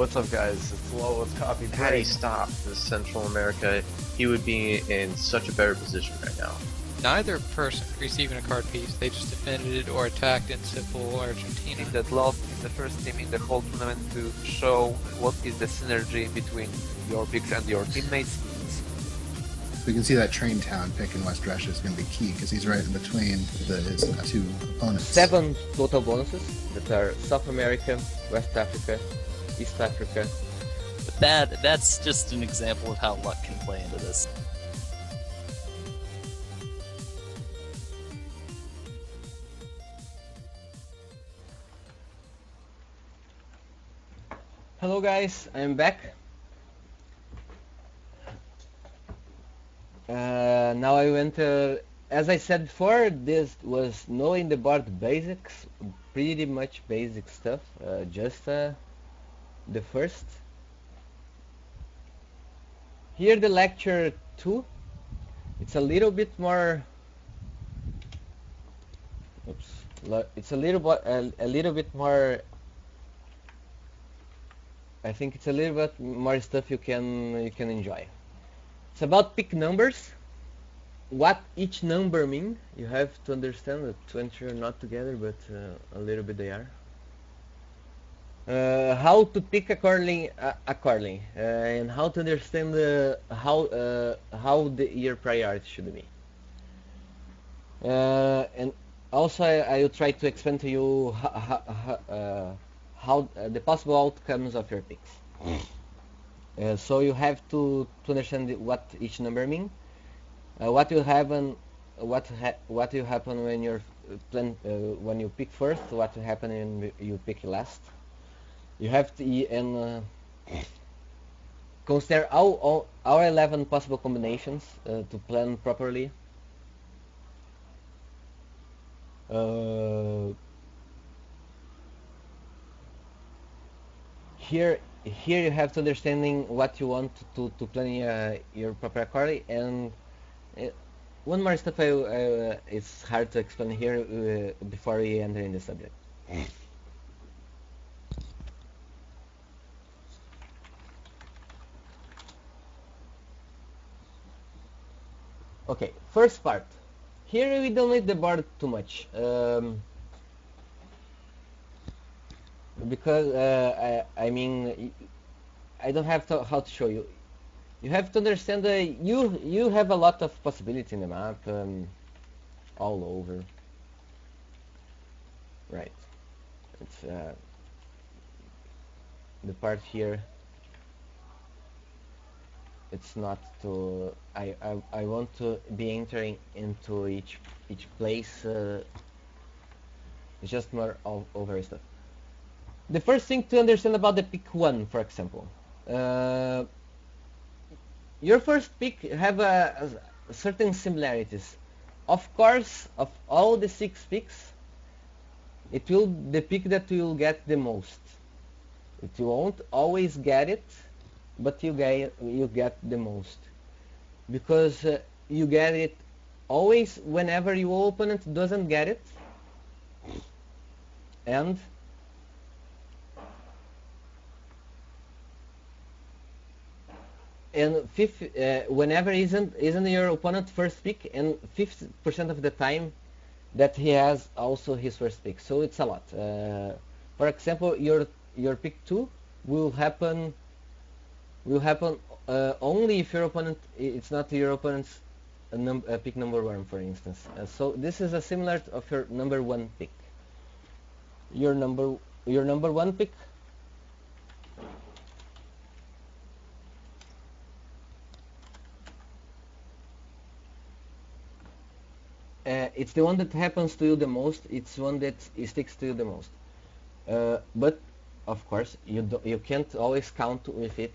what's up guys? It's Lowell's Coffee Had he Break. stopped in Central America, he would be in such a better position right now. Neither person receiving a card piece, they just defended or attacked in simple Argentina. That lost in the first team in the whole tournament to show what is the synergy between your picks and your teammates. We can see that train town pick in West Russia is going to be key because he's right in between his two opponents. 7 total bonuses that are South America, West Africa, East Africa. But that's just an example of how luck can play into this. Hello guys, I'm back. Now I went, as I said before, this was knowing the board basics, pretty much basic stuff, just the first. Here the lecture 2, it's a little bit more, it's a little bit more, I think it's a little bit more stuff you can enjoy. It's about pick numbers, what each number mean. You have to understand that 20 are not together, but a little bit they are. How to pick accordingly, and how to understand how your priority should be. And also I will try to explain to you how the possible outcomes of your picks. So you have to understand what each number mean. What will happen? What will happen when you're when you pick first? What will happen when you pick last? You have to consider all 11 possible combinations to plan properly. Here you have to understanding what you want to plan your proper accordingly, and one more stuff it's hard to explain here before we enter in the subject. Okay, first part. Here we don't need the board too much. Because I mean, I don't have how to show you. You have to understand that you have a lot of possibility in the map, all over. Right. It's the part here. It's not to. I want to be entering into each place. It's just more over stuff. The first thing to understand about the pick 1, for example, your first pick have a certain similarities. Of course, of all the 6 picks, it will the pick that you will get the most. You won't always get it, but you get the most, because you get it always whenever your opponent doesn't get it, and whenever isn't your opponent's first pick, and 50% of the time that he has also his first pick. So it's a lot. For example, your pick 2 will happen only if your opponent, it's not your opponent's pick number 1, for instance. So this is a similar of your number 1 pick. Your number 1 pick it's the one that happens to you the most. It's one that sticks to you the most. But of course, you can't always count with it.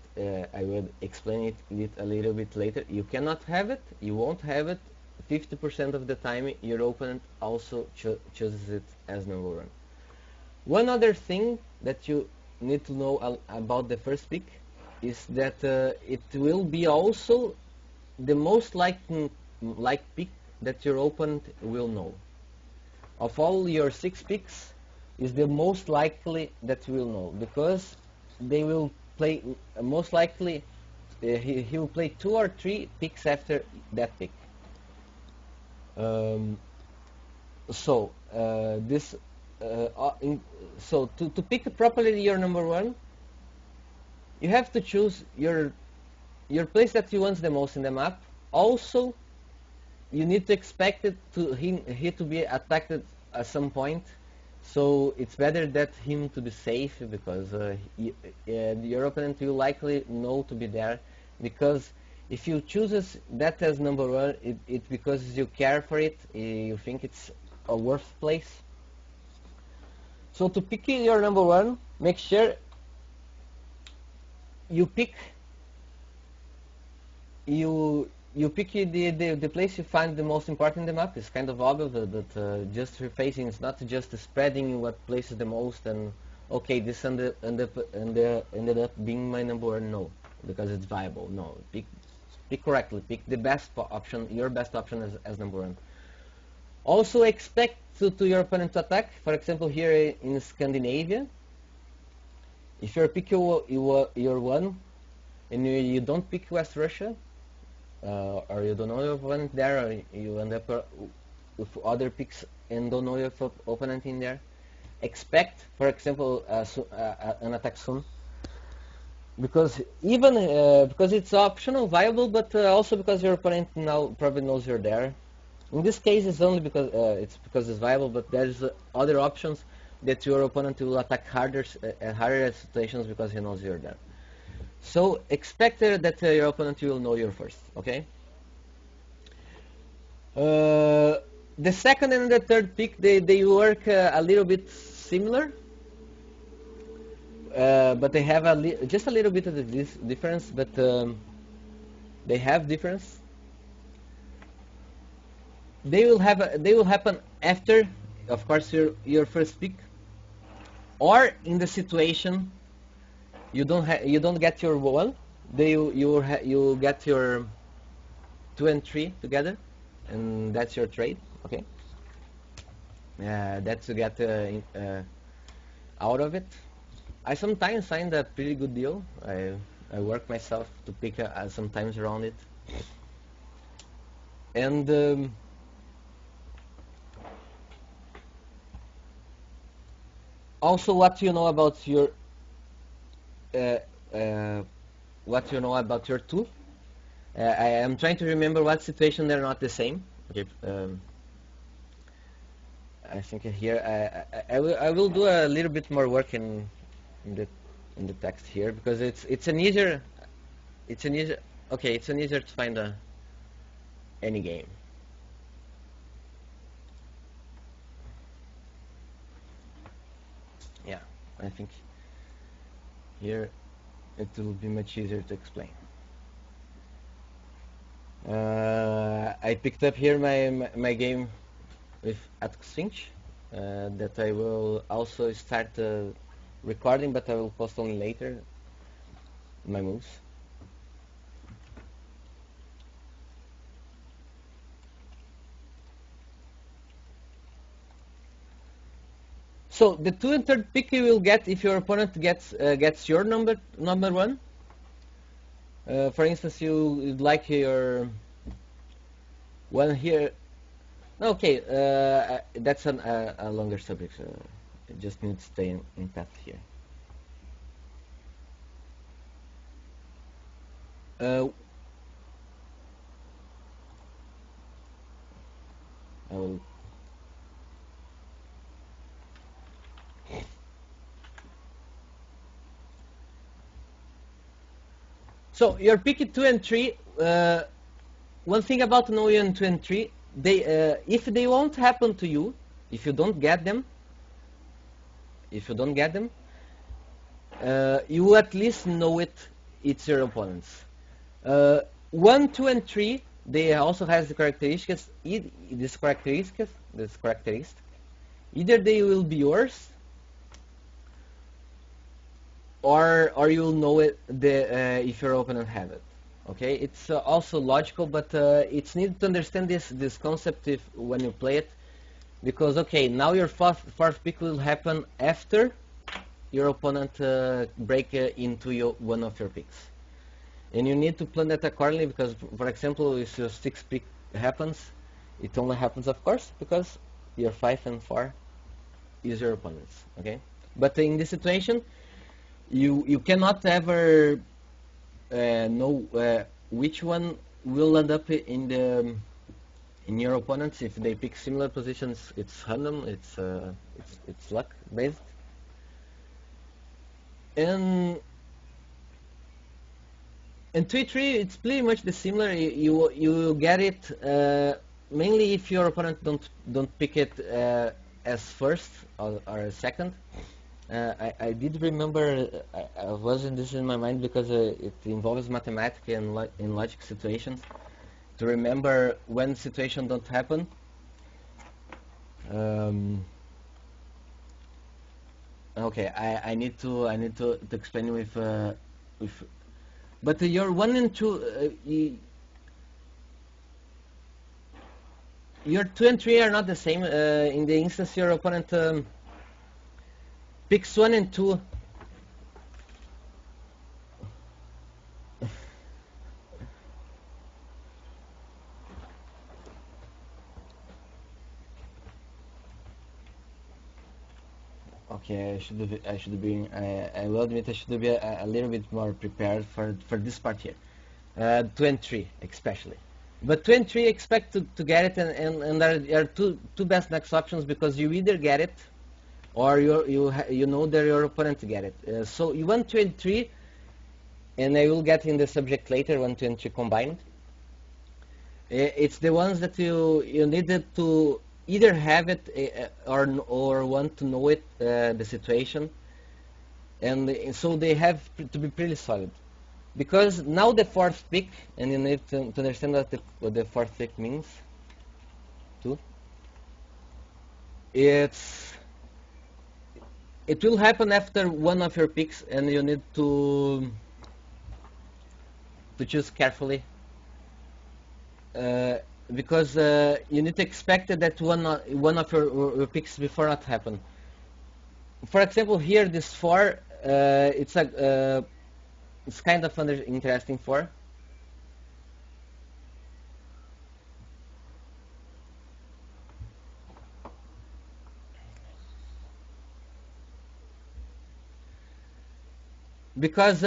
I will explain it a little bit later. You cannot have it. You won't have it. 50% of the time, your opponent also chooses it as number 1. One other thing that you need to know about the first pick is that it will be also the most likely pick that your opponent will know. Of all your 6 picks, is the most likely that you will know, because they will play most likely. He will play 2 or 3 picks after that pick. So to pick properly your number 1, you have to choose your place that you want the most in the map. Also, you need to expect it to he to be attacked at some point. So it's better that him to be safe, because your opponent will likely know to be there. Because if you choose that as number 1, it's because you care for it. You think it's a worth place. So to pick your number 1, make sure you pick the place you find the most important in the map. It's kind of obvious that just refacing is not just spreading what places the most and okay, this ended up being my number 1. No, because it's viable. No, pick correctly. Pick the best option, your best option as number 1. Also expect to your opponent to attack. For example, here in Scandinavia, if you pick your 1 and you don't pick West Russia, or you don't know your opponent there, or you end up with other picks and don't know your opponent in there, expect, for example, an attack soon, because because it's optional, viable, but also because your opponent now probably knows you're there. In this case, it's only because it's viable, but there's other options that your opponent will attack harder situations because he knows you're there. So expect that your opponent will know you first, okay? The second and the third pick, they work a little bit similar, but they have just a little bit of this difference, but they have difference. They will happen after, of course, your first pick, or in the situation you don't get your 1, you get your 2 and 3 together, and that's your trade. Okay, that's to get out of it. I sometimes find a pretty good deal. I work myself to pick sometimes around it, and also what you know about your your 2. I am trying to remember what situation they're not the same. Okay, I think here I will do a little bit more work in the text here, because it's an easier to find any game. Yeah, I think here it will be much easier to explain. I picked up here my game with Atxfinch that I will also start recording, but I will post only later my moves. So the 2 and 3rd pick you will get if your opponent gets your number 1. For instance, you'd like your 1 here. Okay, that's a longer subject. It just needs to stay in path here. I will. So your pick 2 and 3. One thing about knowing 2 and 3, if they won't happen to you, if you don't get them, you at least know it's your opponent's. 1, 2, and 3, they also has the characteristics. This characteristic. Either they will be yours, or you'll know it if your opponent have it. Okay, it's also logical, but it's needed to understand this concept when you play it, because okay, now your fourth pick will happen after your opponent break into one of your picks. And you need to plan that accordingly because, for example, if your 6 pick happens, it only happens, of course, because your 5 and 4 is your opponent's. Okay, but in this situation, you cannot ever know which one will end up in your opponents. If they pick similar positions, it's random. It's luck based. And 3-3, it's pretty much the similar. You get it mainly if your opponent don't pick it as first or as second. I did remember I was in this in my mind because it involves mathematics and in logic situations to remember when situation don't happen. Okay, I need to explain with but your 1 and 2 your 2 and 3 are not the same. In the instance your opponent picks 1 and 2. Okay, I should be. I will admit I should be a little bit more prepared for this part here. 2 and 3 especially, but 2 and 3 expect to get it, and are two best next options because you either get it, or you know that your opponent get it. So you want 2 and 3, and I will get in the subject later when 2 and 3 combined. It's the ones that you needed to either have it or want to know it, the situation, and so they have to be pretty solid. Because now the 4th pick, and you need to understand what the 4th pick means too. It will happen after one of your picks, and you need to choose carefully. Because you need to expect that one of your picks before not happen. For example, here this 4, it's kind of interesting 4. Because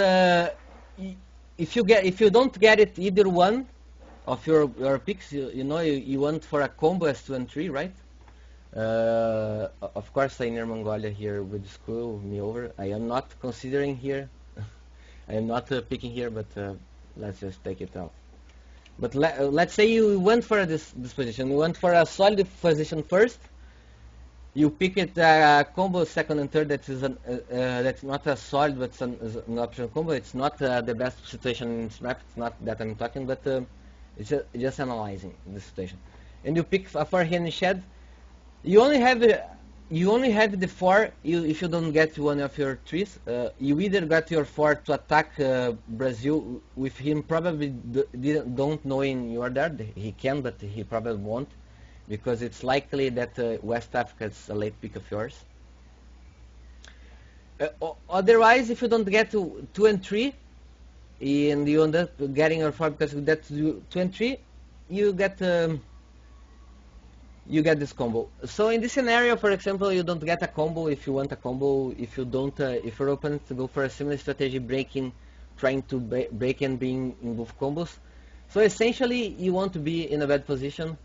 if you don't get it either one of your picks, you know you want for a combo as 2 and 3, right? Of course, Inner Mongolia here would screw me over. I am not considering here. I am not picking here, but let's just take it out. But let's say you went for this position. You went for a solid position first. You pick it combo 2nd and 3rd. That is that's not a solid, but an optional combo. It's not the best situation in this map. It's not that I'm talking, but it's just analyzing the situation. And you pick a 4 here in shed. You only have the 4. If you don't get one of your 3s, you either got your 4 to attack Brazil with him probably don't knowing you are there. He can, but he probably won't, because it's likely that West Africa is a late pick of yours. Otherwise, if you don't get to 2 and 3, and you end up getting your 4 because that's 2 and 3, you get this combo. So in this scenario, for example, you don't get a combo if you want a combo. If you don't, if your opponent to go for a similar strategy, breaking, trying to break and being in both combos. So essentially, you want to be in a bad position.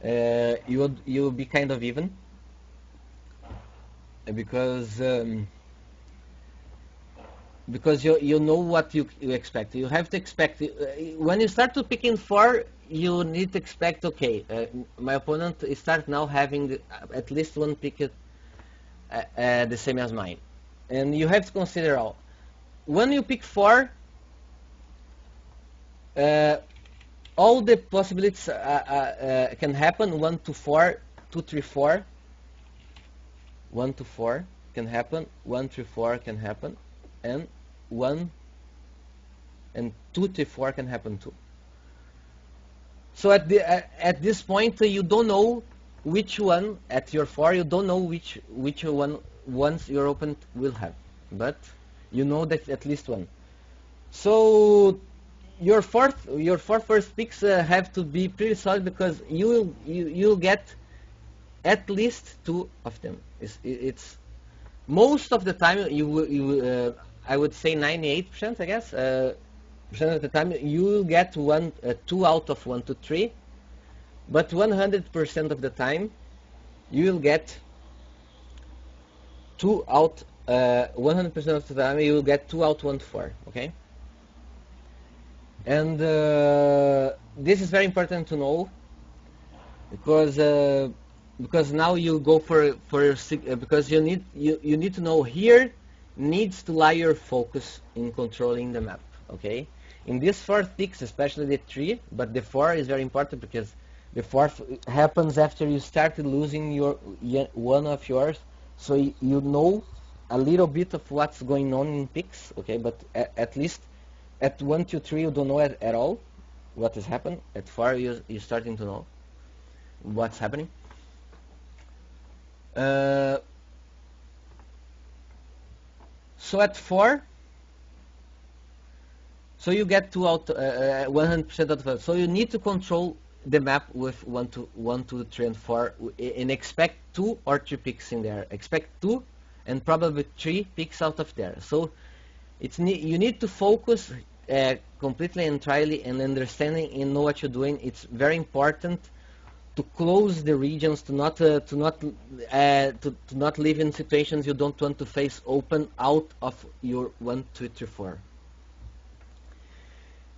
You'll be kind of even because you know what you expect. You have to expect when you start to pick in 4. You need to expect, okay, my opponent start now having at least one pick the same as mine, and you have to consider all. When you pick 4, all the possibilities can happen. 1 to 4, 2, 3, 4. 1 to 4 can happen. 1, 3, 4 can happen, and 1 and 2, 3, 4 can happen too. So at this point, you don't know which one at your 4, you don't know which one once your opponent will have, but you know that at least one. So your four first picks have to be pretty solid, because you'll get at least 2 of them. It's most of the time I would say 98%, I guess, percent of the time you will get 2 out of 1 to 3, but 100% of the time you will get 2 out. 100% of the time you will get 2 out 1 to 4. Okay. And this is very important to know, because now you go for because you need to know here needs to lie your focus in controlling the map. Okay, in these 4 ticks, especially the 3, but the 4 is very important, because the 4th happens after you started losing one of yours, so you know a little bit of what's going on in picks. Okay, but at least at 1, 2, 3 you don't know at all what has happened. At 4 you're starting to know what's happening. So at 4, so you get 2 out 100% of it. So you need to control the map with 1, 2, 3, and 4, and expect 2 or 3 picks in there. Expect 2 and probably 3 picks out of there. So you need to focus completely and entirely and understanding and know what you're doing. It's very important to close the regions, to not live in situations you don't want to face open out of your 1, 2, 3, 4.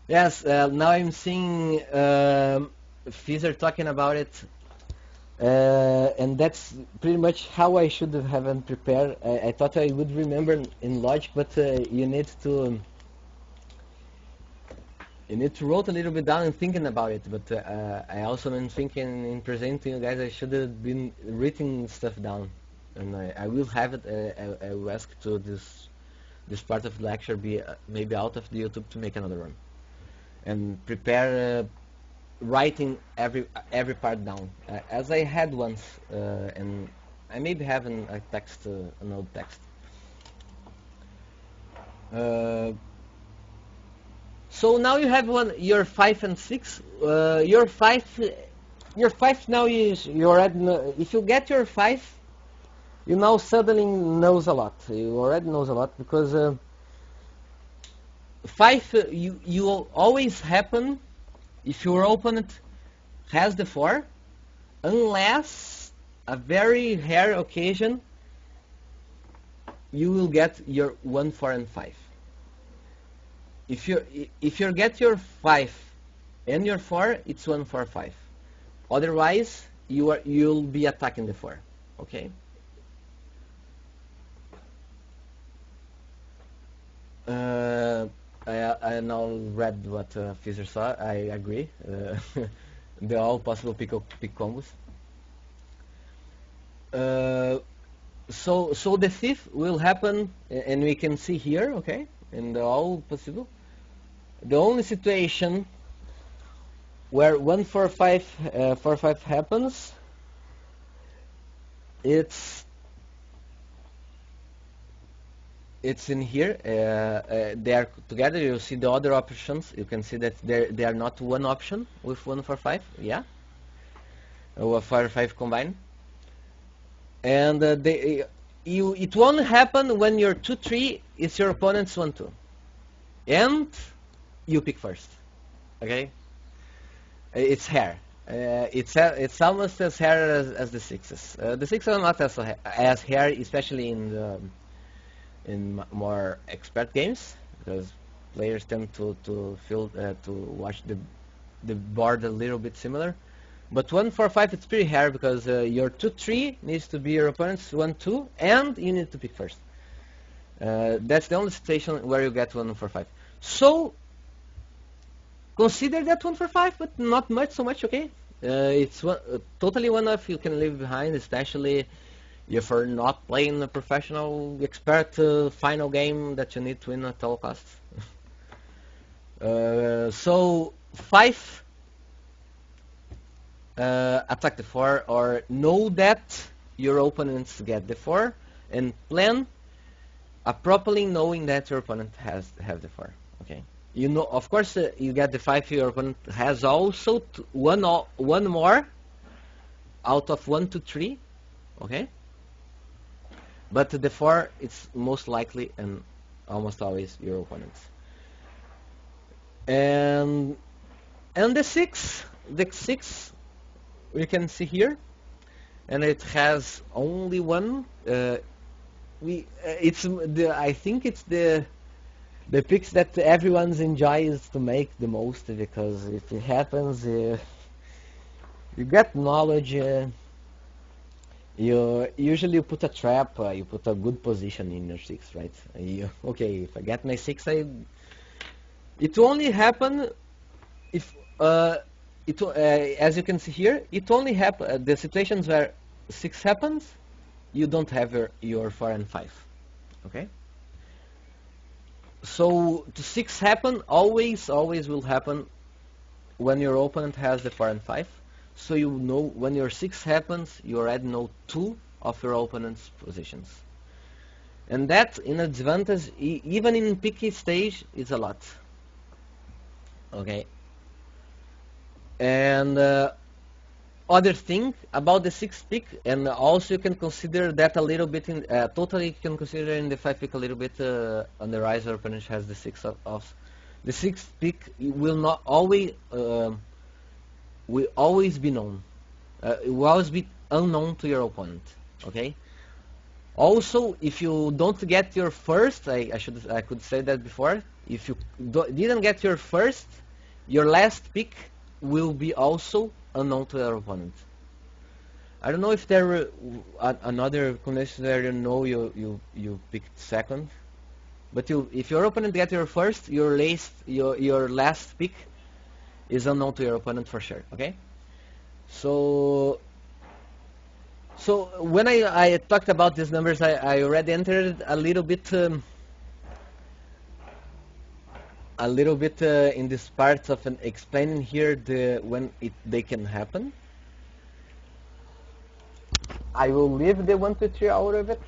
Yes, now I'm seeing Fizer talking about it, and that's pretty much how I should have prepared. I thought I would remember in logic, but you need to write a little bit down and thinking about it. But I also been thinking in presenting you guys, I should have been writing stuff down, and I will have it. I will ask to this part of the lecture be maybe out of the YouTube to make another one, and prepare writing every part down as I had once, and I maybe have a text, an old text. So now you have your 5 and 6. Your 5 now is if you get your 5, you now suddenly knows a lot. You already knows a lot, because 5 you will always happen if your opponent has the 4, unless a very rare occasion you will get your 1, 4, and 5. If you get your 5 and your 4, it's 1, 4, 5. Otherwise, you'll be attacking the 4. Okay. I now read what Fizer saw. I agree. They're all possible pick combos. So the 5th will happen, and we can see here. Okay, and they're all possible. The only situation where 1, 4, 5, 4, 5 happens, it's in here. They are together. You see the other options. You can see that they are not one option with 1, 4, 5. Yeah, or 4, 5 combined. And it won't happen when your 2, 3 is your opponent's 1, 2, and you pick first. Okay, it's rare. It's almost as rare as the 6s. The 6s are not as rare, especially in more expert games, because players tend to watch the board a little bit similar. But 1, 4, 5, it's pretty rare, because your 2, 3 needs to be your opponent's 1, 2, and you need to pick first. That's the only situation where you get 1, 4, 5. So consider that 1, 4, 5, but not so much. Okay, it's totally one of you can leave behind, especially if you're not playing a professional expert final game that you need to win at all costs. So 5 attack the 4 or know that your opponents get the 4 and plan properly knowing that your opponent have the 4. Okay. You know, of course, you get the 5. Your opponent has also one more out of 1 to 3. Okay. But the 4, it's most likely and almost always your opponent's. And the 6 we can see here, and it has only one. I think it's the picks that everyone enjoys to make the most, because if it happens, you get knowledge. You usually put a trap. You put a good position in your 6, right? Okay, if I get my 6, it only happen if as you can see here, it only happen the situations where 6 happens. You don't have your 4 and 5. Okay. So the 6 happen always will happen when your opponent has the 4 and 5. So you know when your 6 happens, you already know 2 of your opponent's positions, and that in advantage, even in picky stage, is a lot. Okay. And other thing about the 6th pick, and also you can consider that a little bit in totally you can consider in the 5th pick a little bit on the rise. Your opponent has the 6 of the 6th pick will not always will always be known. It will always be unknown to your opponent. Okay. Also, if you don't get your first, I could say that before. If you didn't get your first, your last pick will be also unknown to your opponent. I don't know if there were another condition where you picked second, but if your opponent get your first, your last pick is unknown to your opponent for sure. Okay. So when I talked about these numbers, I already entered a little bit in this part of explaining here when they can happen. I will leave the 1, 2, 3 out of it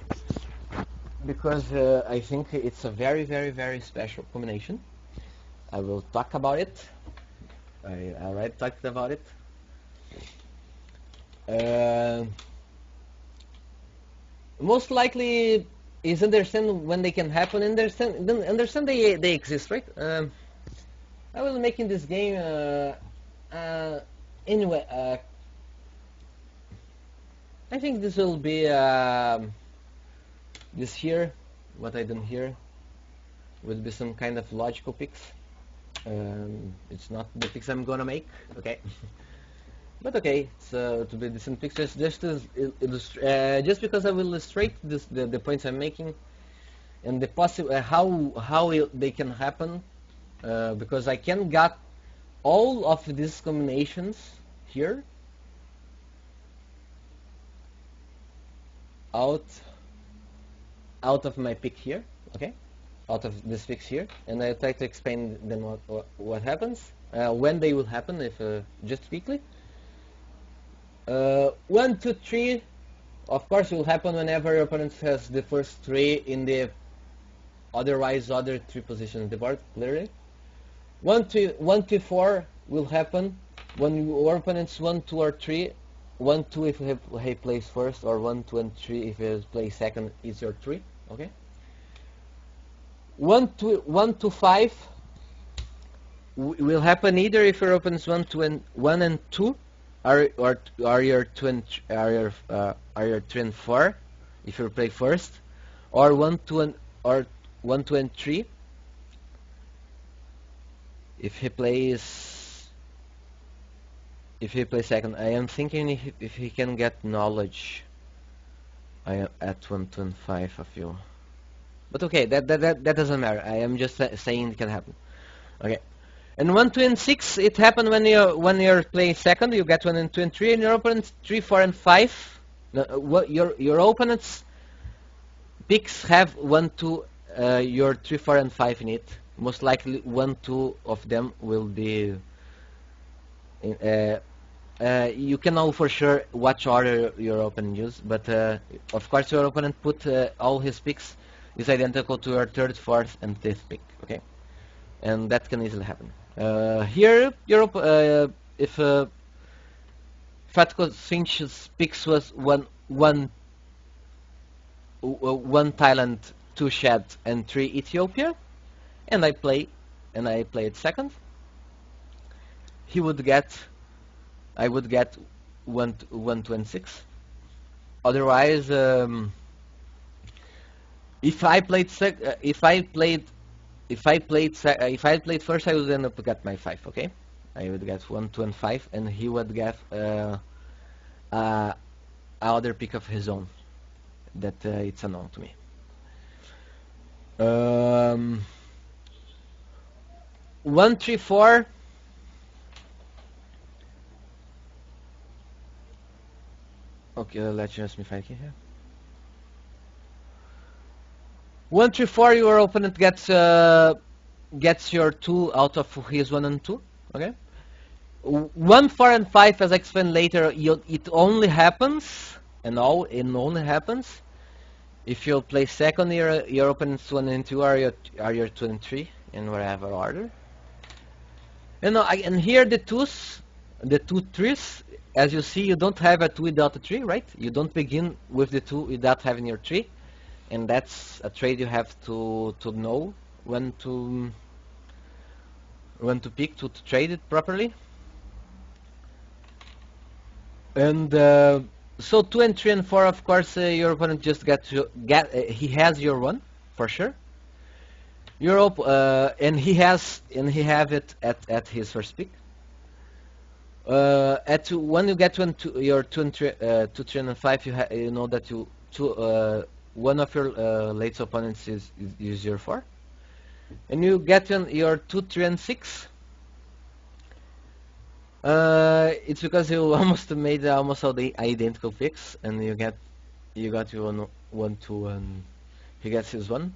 because I think it's a very, very, very special combination. I will talk about it. I already talked about it. Most likely is understand when they can happen. Understand they exist, right? I was making this game anyway. I think this will be this here. What I done here will be some kind of logical picks. It's not the picks I'm gonna make, okay? But okay, so to be decent pictures, just because I will illustrate the points I'm making and the possible how they can happen, because I can get all of these combinations here out of my pick here, okay? Out of this picks here, and I'll try to explain then what happens, when they will happen, if just quickly. 1, 2, 3, of course, will happen whenever your opponent has the first 3 in the other 3 positions in the board, clearly. 1 to 4 will happen when your opponent's 1, 2, or 3. 1, 2 if he plays first, or 1, 2, and 3 if he plays second is your 3. Okay. 1 to 5 will happen either if your opponent's 1 and 2 are your 2 and 4 if you play first, or 1, 2, and 3 if he plays second. I am thinking if he can get knowledge. I am at 1, 2, and 5 of you, but okay, that doesn't matter. I am just saying it can happen. Okay. And 1, 2, and 6, it happens when you're playing second. You get 1 and 2 and 3, and your opponent's 3, 4, and 5. Your opponent's picks have 1, 2, your 3, 4, and 5 in it. Most likely 1, 2 of them will be you can know for sure which order your opponent use, but of course your opponent put all his picks is identical to your third, fourth, and fifth pick. Okay, and that can easily happen. Here, if Fatko Finch's picks was one Thailand, 2 Chad, and 3 Ethiopia, and I played second, I would get 1, 2, and 6. Otherwise, if I played first, I would end up get my 5. Okay, I would get 1, 2, and 5, and he would get other pick of his own. That it's unknown to me. 1, 3, 4. Okay, let's just me find here. 1, 3, 4. Your opponent gets your 2 out of his 1 and 2. Okay. 1, 4, and 5, as I explained later, it only happens, and only happens if you play second. Your opponent's 1 and 2 are your 2 and 3 in whatever order. And here the 2s, the 2 3s. As you see, you don't have a 2 without a 3, right? You don't begin with the 2 without having your 3, and that's a trade you have to know when to pick to trade it properly. And so 2 and 3 and 4, of course, your opponent just he has your 1 for sure. And he have it at his first pick. When you get to your 2 and 3, 2, 3, and 5, you know that one of your late opponents is your 4, and you get your 2, 3, and 6. It's because you almost made all the identical picks, and you got your 1, 2, and he gets his 1.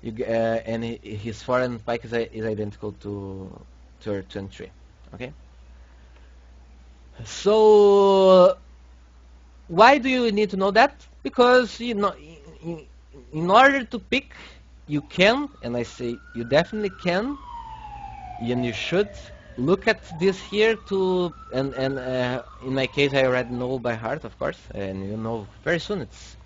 And his 4 and 5 is identical to your 2 and 3. Okay. So why do you need to know that? Because in order to pick, you can, and I say you definitely can, and you should look at this here and in my case I already know by heart, of course, and you know very soon. It's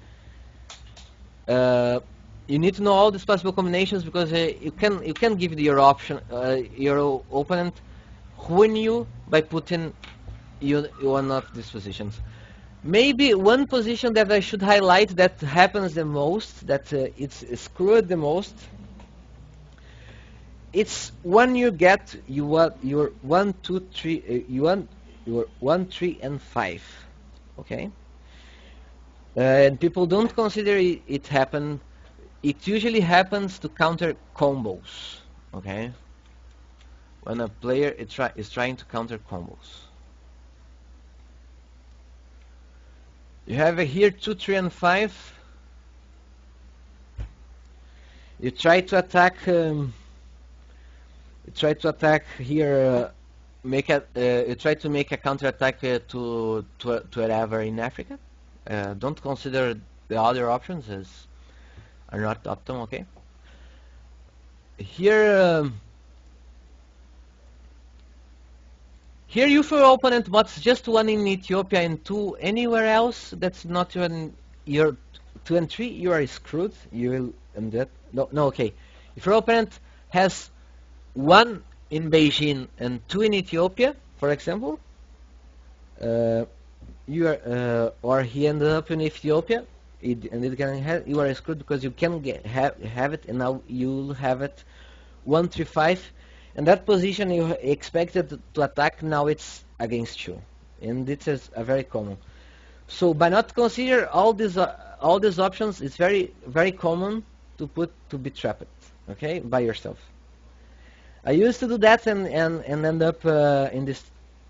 you need to know all these possible combinations, because you can give your opponent ruin you by putting one of these positions. Maybe one position that I should highlight that happens the most, that it's screwed the most, it's when you get your 1, 2, 3, your 1, 3, and 5. Okay, and people don't consider it happen. It usually happens to counter combos. Okay, when a player is trying to counter combos. You have here 2, 3, and 5. You try to attack. Here. You try to make a counter attack to whatever in Africa. Don't consider the other options as are not optimal. Okay. Here. Here you for your opponent wants just 1 in Ethiopia and 2 anywhere else. That's not your 2 and 3. You are screwed. You will end that. No. Okay. If your opponent has 1 in Beijing and 2 in Ethiopia, for example, or he ended up in Ethiopia, you are screwed, because you can have it, and now you'll have it 1, 3, 5. And that position you expected to attack, now it's against you, and this is a very common. So by not consider all these options, it's very very common to be trapped. Okay, by yourself. I used to do that and end up in this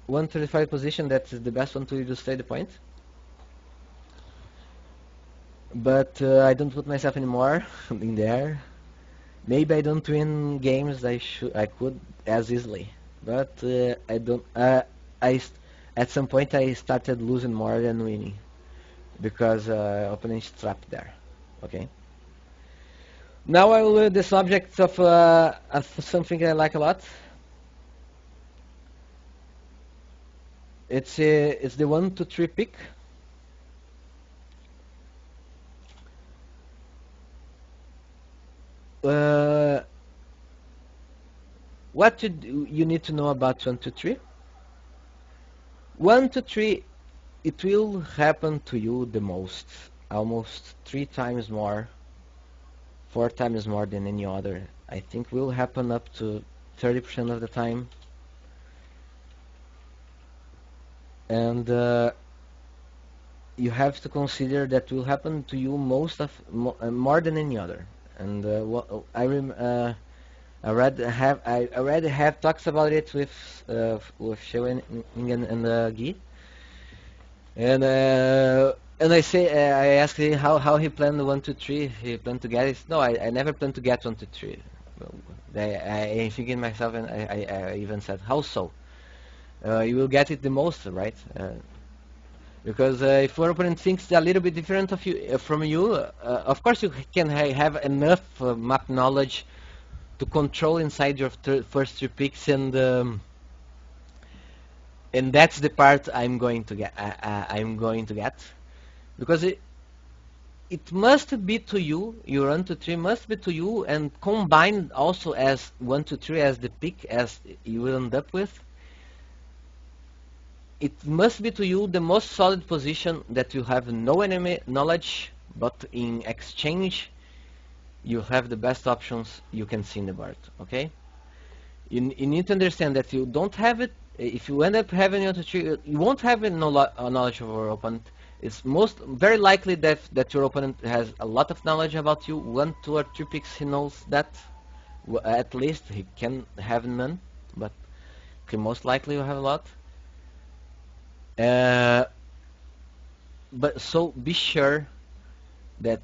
135 position. That is the best one to illustrate the point. But I don't put myself anymore in there. Maybe I don't win games I could as easily, but I don't. at some point I started losing more than winning because opponents trapped there. Okay. Now I will the subject of something I like a lot. It's the 1 to 3 pick. What you need to know about 1 to 3? 1 to 3, it will happen to you the most, almost 3 times more, 4 times more than any other. I think will happen up to 30% of the time. And you have to consider that will happen to you more than any other. And I already have talks about it with Sheo and Guy, and I asked him how he planned 1 to 3. He planned to get it. No, I never planned to get 1 to 3. I think in myself, and I even said, how so? You will get it the most, right? Because if your opponent thinks a little bit different from you, of course you can have enough map knowledge to control inside your first 3 picks, and that's the part I'm going to get, because it must be to you. Your 1 to 3 must be to you, and combined also as 1 to 3 as the pick as you will end up with. It must be to you the most solid position that you have no enemy knowledge, but in exchange you have the best options you can see in the board. Okay? You need to understand that you don't have it. If you end up having you won't have knowledge of your opponent. It's very likely that your opponent has a lot of knowledge about you. 1, 2, or 3 picks he knows that. At least he can have none, but he most likely will have a lot. But so be sure that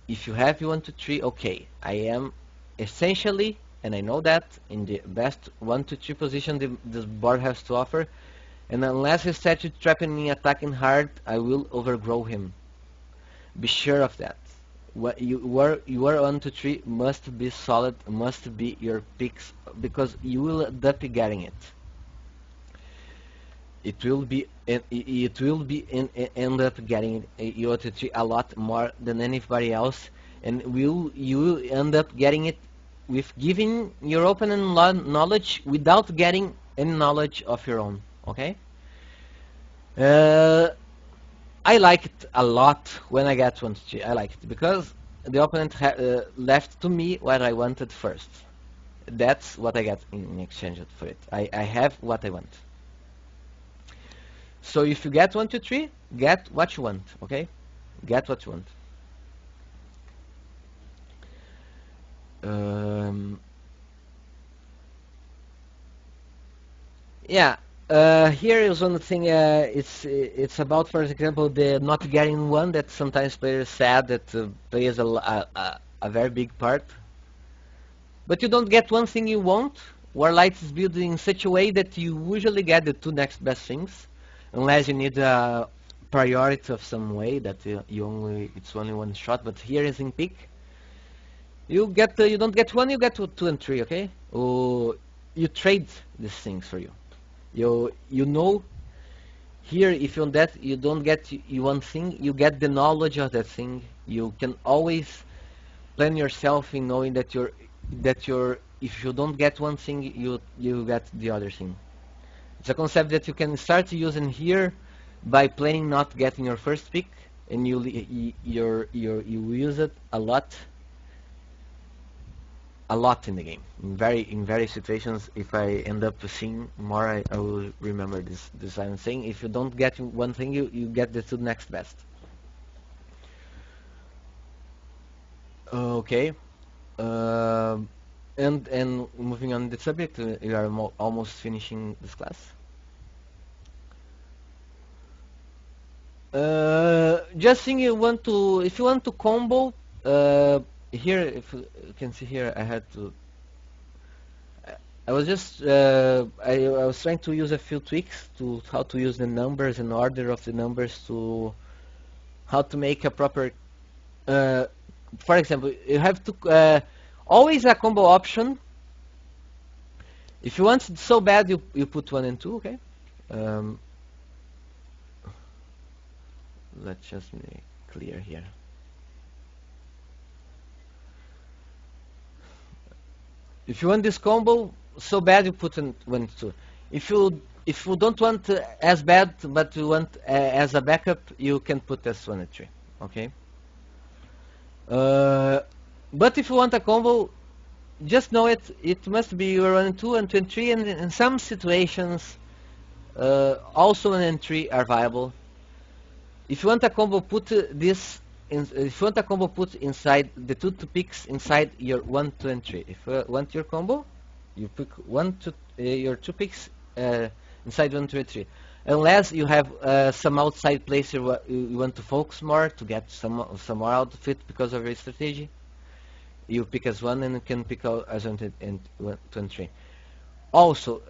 if you have 1 to 3, okay, I am essentially, and I know that, in the best 1 to 3 position this board has to offer, and unless he starts trapping me attacking hard, I will overgrow him. Be sure of that. Your 1 to 3 must be solid, must be your picks, because you will end up getting it. It will be end up getting your 1 to 3 a lot more than anybody else, and you will end up getting it with giving your opponent knowledge without getting any knowledge of your own. Okay? I like it a lot when I get 1 to 3. I like it because the opponent left to me what I wanted first. That's what I get in exchange for it. I have what I want. So if you get 1 to 3, get what you want. Okay? Get what you want. Yeah. Here is one thing. It's about, for example, the not getting 1 that sometimes players said that plays a very big part. But you don't get one thing you want. WarLight is built in such a way that you usually get the 2 next best things, unless you need a priority of some way that it's only 1 shot. But here is in pick. You don't get 1, you get 2 and 3. Okay? You trade these things for you. You know, here if you don't get one thing, you get the knowledge of that thing. You can always plan yourself in knowing that if you don't get one thing, you get the other thing. It's a concept that you can start using here by planning not getting your first pick, and you use it a lot in the game. In various situations, if I end up seeing more, I will remember this I'm saying. If you don't get one thing, you get the 2 next best. Okay. And moving on the subject, we are almost finishing this class. Just think if you want to combo, here, if you can see here, I had to I was just I was trying to use a few tweaks to how to use the numbers and order of the numbers to how to make a proper. For example, you have to always a combo option. If you want it so bad, you put 1 and 2. Okay. Let's just make clear here. If you want this combo so bad, you put in 1 and 2. If you don't want as bad, but you want as a backup, you can put as 1 and 3. Okay. But if you want a combo, just know it must be your 1 and 2 and 2 and 3, and in some situations, also 1 and 3 are viable. If you want a combo, put this. If you want a combo, put inside the two picks inside your 1, 2, and 3. If you want your combo, you pick your 2 picks inside 1, 2, and 3. Unless you have some outside place you want to focus more to get some more outfit because of your strategy, you pick as 1 and you can pick out as 1 and 2 and 3. Also,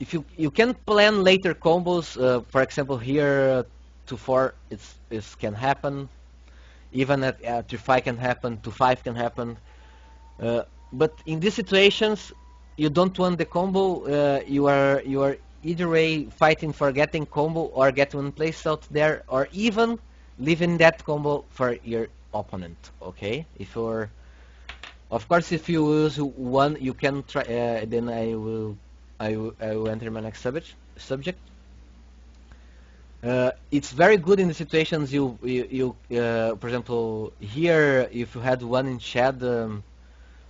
if you can plan later combos, for example here 2-4 it can happen. Even at 3-5 can happen, 2-5 can happen. But in these situations, you don't want the combo. You are either way fighting for getting combo or get one place out there, or even leaving that combo for your opponent. Okay, of course, if you use 1, you can try. Then I will enter my next subject. It's very good in the situations for example, here if you had 1 in Shed,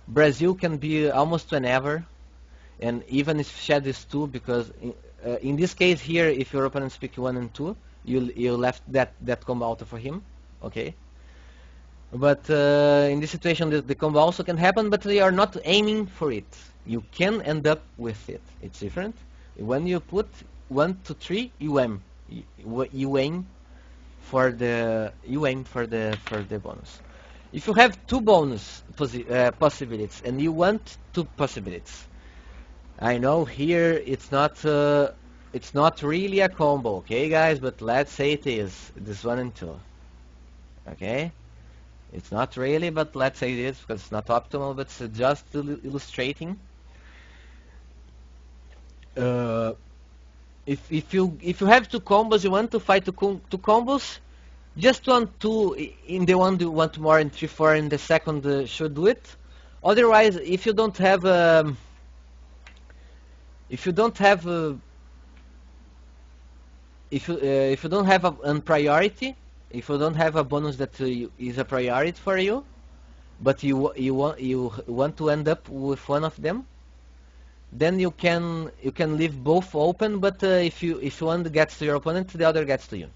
Brazil can be almost whenever, and even if Shed is 2, because in this case here, if your opponent pick 1 and 2, you left that combo out for him, okay. But in this situation, the combo also can happen, but they are not aiming for it. You can end up with it. It's different. When you put 1 to 3, you aim. You aim for the bonus. If you have 2 bonus possibilities and you want 2 possibilities, I know here it's not really a combo, okay, guys? But let's say it is this 1 and 2. Okay, it's not really, but let's say it is because it's not optimal. But it's just illustrating. If you have 2 combos, you want to fight 2 combos, just want 2 in the one you want more, and 3-4 in the second should do it. Otherwise, if you don't have a priority, if you don't have a bonus that is a priority for you, but you want to end up with one of them, then you can leave both open, but if one gets to your opponent, the other gets to you.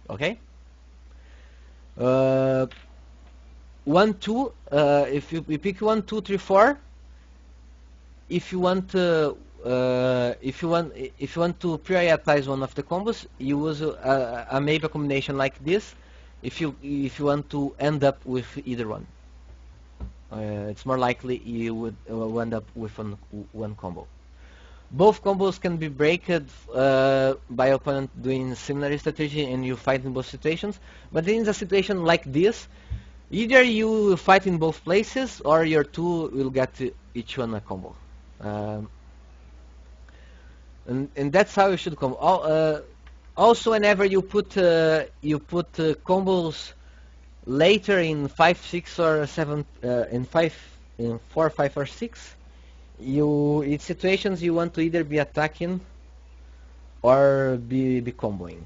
Okay. 1, 2. If you pick 1, 2, 3, 4. If you want to prioritize one of the combos, you use maybe a combination like this. If you want to end up with either one. It's more likely you would end up with one combo. Both combos can be broken by opponent doing similar strategy, and you fight in both situations. But in a situation like this, either you fight in both places, or your 2 will get each one a combo. And that's how you should combo. Also, whenever you put combos later in 5, 6, or 7, in 4, 5, or 6, in situations you want to either be attacking or be comboing.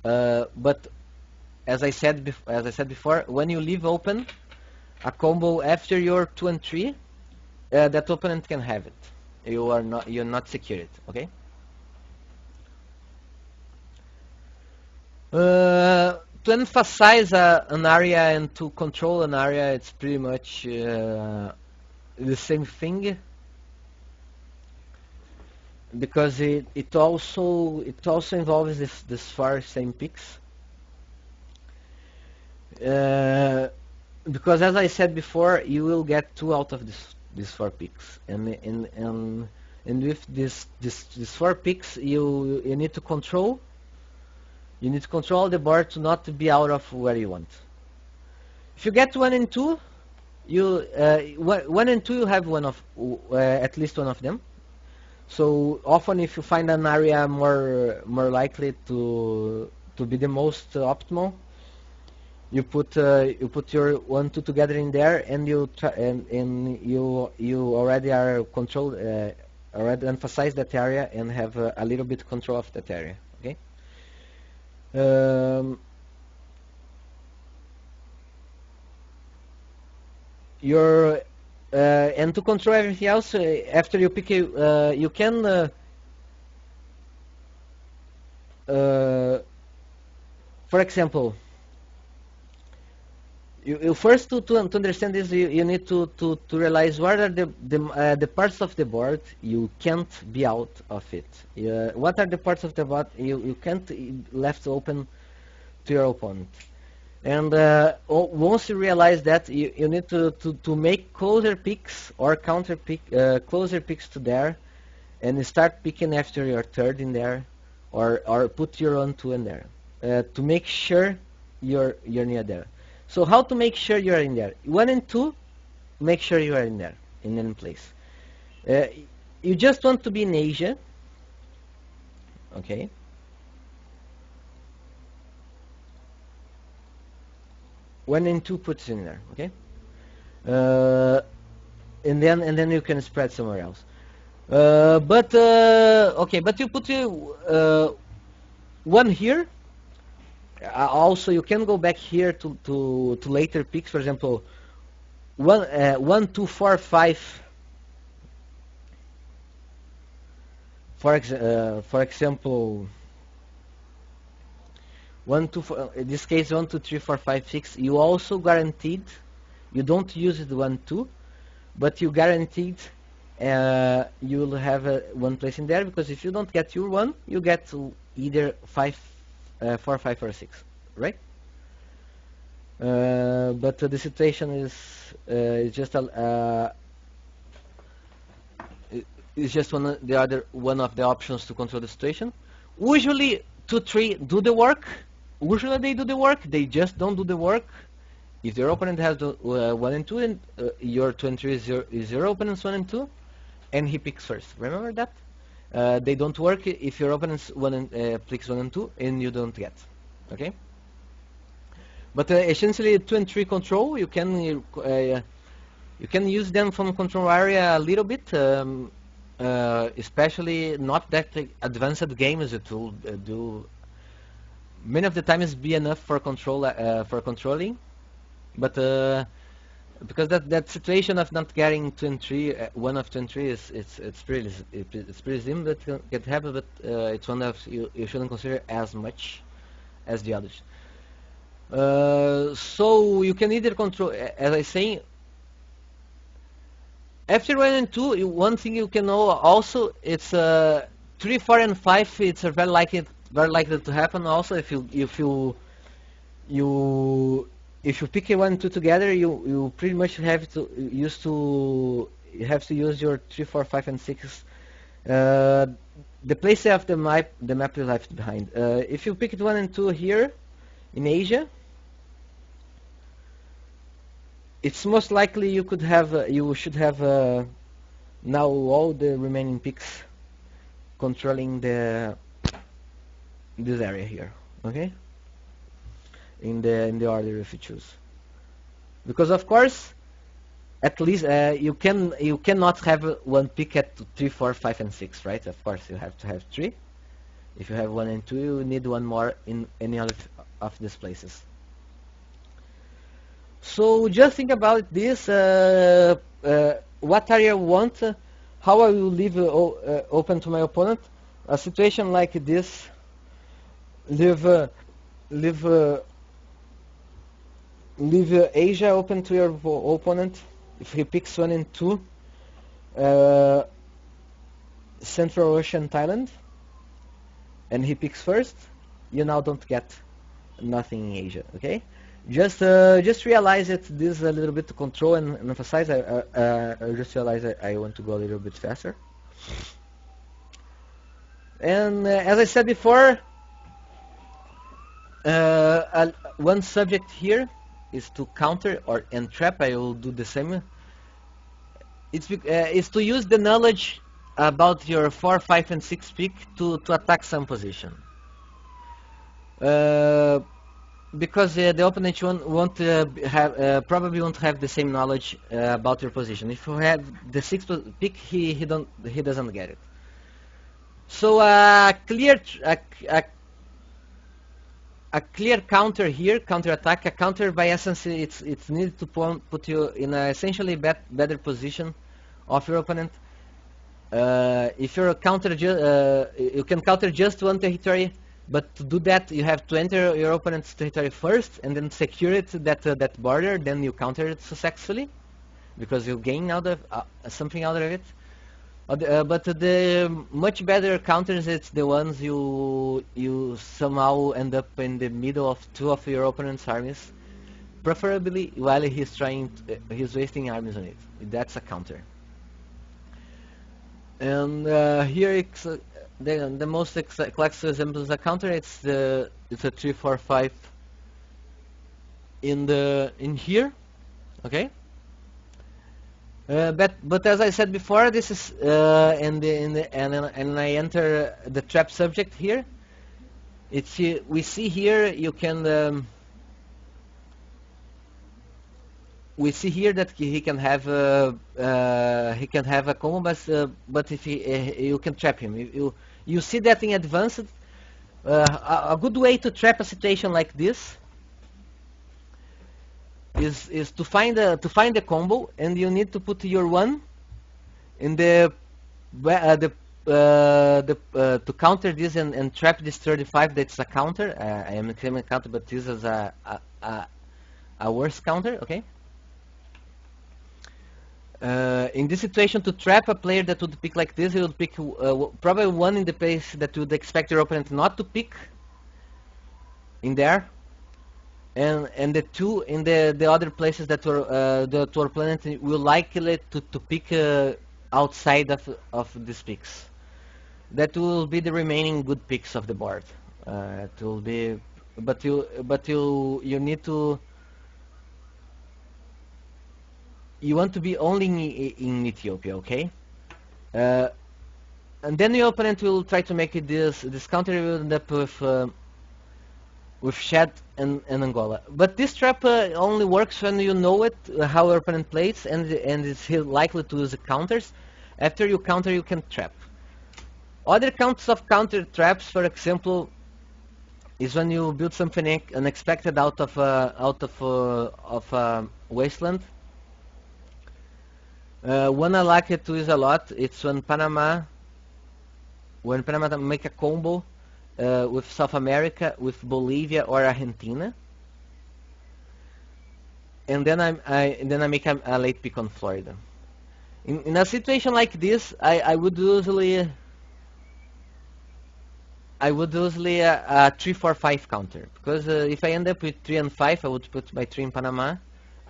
But as I said before, when you leave open a combo after your 2 and 3, that opponent can have it. You're not secured. Okay. To emphasize an area and to control an area, it's pretty much the same thing, because it also involves this far same picks. Because as I said before, you will get 2 out of these 4 picks, and with these 4 picks, you need to control. You need to control the board to not be out of where you want. If you get 1 and 2, you 1 and 2 you have one of at least one of them. So often, if you find an area more likely to be the most optimal, you put your 1 2 together in there, and you already are controlled, already emphasize that area and have a little bit control of that area. Okay. Your and to control everything else, after you pick you can for example, you first to understand this, you need to realize what are the parts of the board you can't be out of it. What are the parts of the board you can't left open to your opponent. And once you realize that, you need to make closer picks or counter pick closer picks to there, and start picking after your 3rd in there, or put your own 2 in there to make sure you're near there. So how to make sure you are in there? 1 and 2, make sure you are in there, in any place. You just want to be in Asia, okay? One and 2 puts in there, okay? And then you can spread somewhere else. Okay, but you put 1 here. Also, you can go back here to later picks. For example, 1 2 4 5. For example, 1 2 4, in this case 1 2 3 4 5 6. You also guaranteed. You don't use it 1 2, but you guaranteed you'll have 1 place in there, because if you don't get your 1, you get to either 4 5 or 6, right? But the situation is just it's just one of the options to control the situation. Usually 2 3 do the work. Usually they do the work. They just don't do the work if your opponent has the 1 and 2, and your 2 and 3 is your opponent's 1 and 2, and he picks first. Remember that? They don't work if your opponent's picks 1 and 2 and you don't get. Okay. But essentially 2 and 3 control, you can use them from control area a little bit, especially not that advanced games. It will do many of the times be enough for controlling, but because that situation of not getting 2 and 3, 1 of 2 and 3 it's pretty dim, that can happen, but it's one of you shouldn't consider as much as the others. So you can either control, as I say, after 1 and 2, one thing you can know also, it's 3, 4, and 5. It's very likely to happen. Also, if you pick a 1 and 2 together, you pretty much have to use your 3, 4, 5, and 6. The place of the map is left behind. If you picked 1 and 2 here in Asia, it's most likely you should have now all the remaining picks controlling this area here. Okay. In the order if you choose, because of course, at least you cannot have 1 pick at 3, 4, 5, and 6, right? Of course, you have to have 3. If you have 1 and 2, you need 1 more in any other of these places. So just think about this. What area I want? How I will leave open to my opponent? A situation like this. Leave Asia open to your opponent. If he picks 1 and 2, Central Ocean, Thailand, and he picks first, you now don't get nothing in Asia. Okay. Just realize that this is a little bit to control and emphasize. I just realized I want to go a little bit faster. And as I said before, one subject here is to counter or entrap. I will do the same. It's to use the knowledge about your 4, 5, and 6 pick to attack some position. Because the opponent probably won't have the same knowledge about your position. If you have the 6th pick, he doesn't get it. So a clear counter here, counter attack. A counter by essence, it's needed to put you in a essentially better position of your opponent. If you're a counter, you can counter just one territory. But to do that, you have to enter your opponent's territory first, and then secure it that border. Then you counter it successfully, because you gain something out of it. But the much better counters, it's the ones you somehow end up in the middle of 2 of your opponent's armies, preferably while he's wasting armies on it. That's a counter. And here it's. The most classic example of a counter, it's a 3, 4, 5 in here, okay. But as I said before, this is and I enter the trap subject here. We see here you can. We see here that he can have a combo, but if you can trap him. You see that in advanced. A good way to trap a situation like this is to find a combo, and you need to put your 1 in to counter this and trap this 35. That's a counter. I am claiming a counter, but this is a worse counter. Okay. In this situation, to trap a player that would pick like this, he would pick probably 1 in the place that you would expect your opponent not to pick in there, and the 2 in the other places that your opponent will likely to pick outside of these picks. That will be the remaining good picks of the board. It will be, but you need to. You want to be only in Ethiopia, okay? And then your opponent will try to make it this counter. You will end up with Chad and Angola. But this trap only works when you know how your opponent plays, and it's likely to use the counters. After you counter, you can trap. Other counts of counter traps, for example, is when you build something unexpected out of wasteland. One I like it to use a lot. It's when Panama make a combo with South America, with Bolivia or Argentina, and then I make a late pick on Florida. In a situation like this, I would usually a 3, 4, 5 counter, because if I end up with 3 and 5, I would put my 3 in Panama.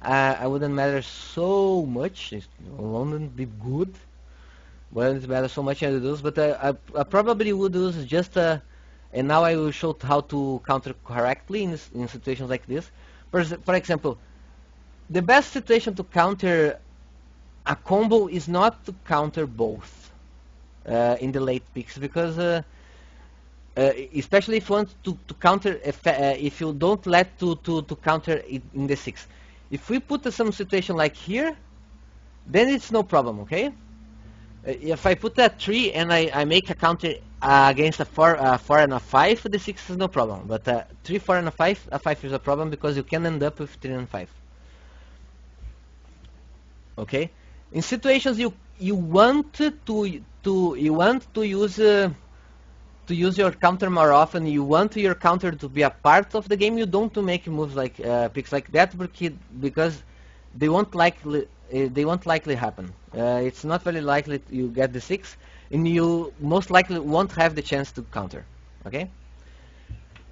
I wouldn't matter so much. It wouldn't be good. Wouldn't matter so much as it does. But I probably would use just and now I will show how to counter correctly in situations like this. For example, the best situation to counter a combo is not to counter both in the late picks, because especially if you want to counter if you don't let to counter it in the 6. If we put some situation like here, then it's no problem, okay? If I put a 3 and I make a counter against a 4 and a 5, the 6 is no problem. But 3, 4 and a 5 is a problem, because you can end up with 3 and 5. Okay? In situations you want to use your counter more often, you want your counter to be a part of the game, you don't to make moves like picks like that, because they won't likely happen. It's not very likely you get the 6, and you most likely won't have the chance to counter. Okay.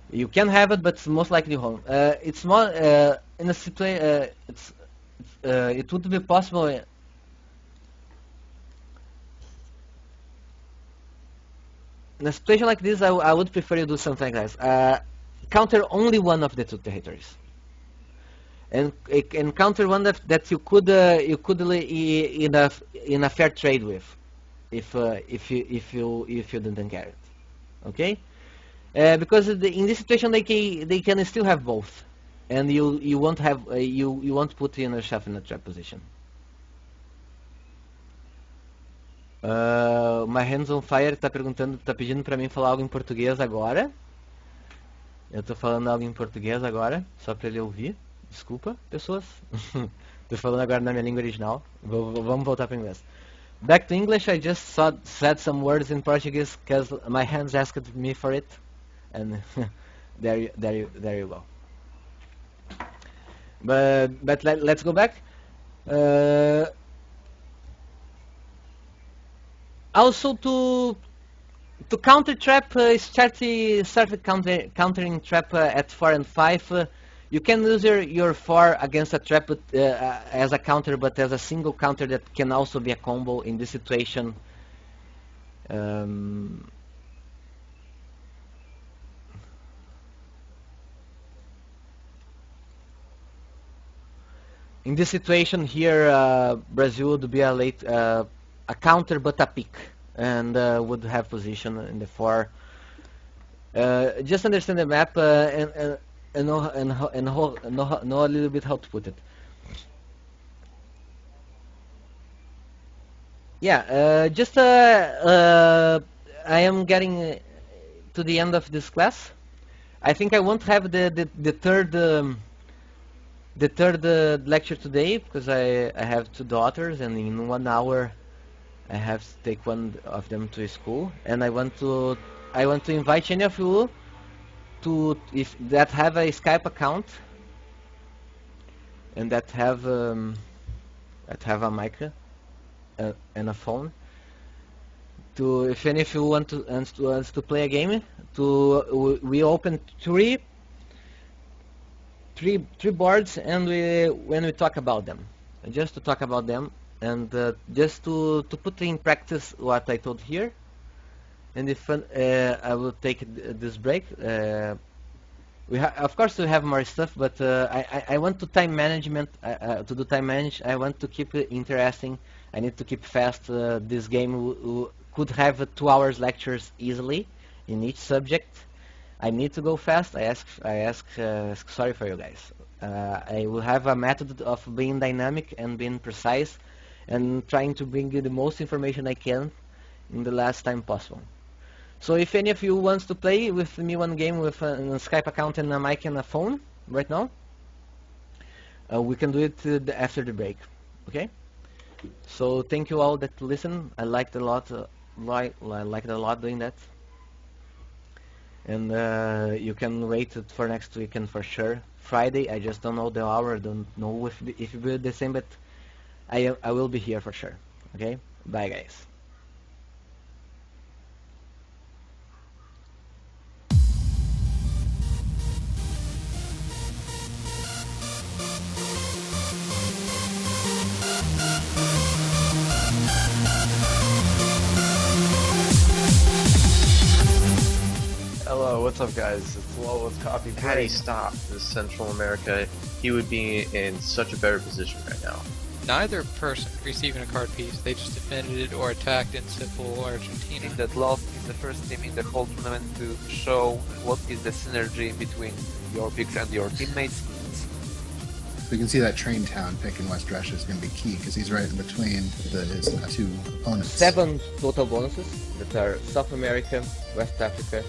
You can have it, but it's most likely home. It's more in a situation. It would be possible. In a situation like this, I would prefer you do something like this. Counter only one of the two territories, and counter one that you could in a fair trade with, if you didn't get it. Okay. Because in this situation they can still have both, and you won't have you won't put yourself in a trap position. My Hands on Fire tá pedindo pra mim falar algo em português agora. Eu tô falando algo em português agora, só pra ele ouvir. Desculpa, pessoas. Tô falando agora na minha língua original. Vamos voltar para inglês. Back to English. I just said some words in Portuguese because my hands asked me for it. And there you go. But let's go back. Also to counter trap, start countering trap at 4 and 5. You can use your 4 against a trap as a counter, but as a single counter that can also be a combo in this situation. In this situation here, Brazil would be a counter but a pick, and would have position in the 4. Just understand the map and know a little bit how to put it. Yeah, I am getting to the end of this class. I think I won't have the third lecture today because I have 2 daughters, and in 1 hour I have to take one of them to school. And I want to invite any of you that have a Skype account and that have a mic and a phone. If any of you want to play a game, we open three boards, and when we talk about them, just to talk about them, and just to put in practice what I told here. And if I will take this break. Of course we have more stuff, but I want to time management. To do time manage, I want to keep it interesting. I need to keep fast. This game could have 2 hours lectures easily in each subject. I need to go fast. I ask sorry for you guys. I will have a method of being dynamic and being precise, and trying to bring you the most information I can in the last time possible. So if any of you wants to play with me one game with a Skype account and a mic and a phone right now, we can do it after the break. Okay? So thank you all that listen. I liked a lot. I liked a lot doing that. And you can wait it for next weekend for sure. Friday, I just don't know the hour. I don't know if it will be the same, but I will be here for sure. Okay? Bye, guys. Hello, what's up guys? It's Low with Coffee Had he Break. stopped in Central America, he would be in such a better position right now. Neither person receiving a card piece, they just defended it or attacked in simple Argentina. Team that lost is the first team in the whole tournament to show what is the synergy between your picks and your teammates. We can see that train town pick in West Russia is going to be key because he's right in between his 2 opponents. 7 total bonuses that are South America, West Africa,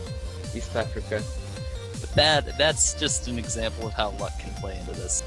East Africa. But that's just an example of how luck can play into this.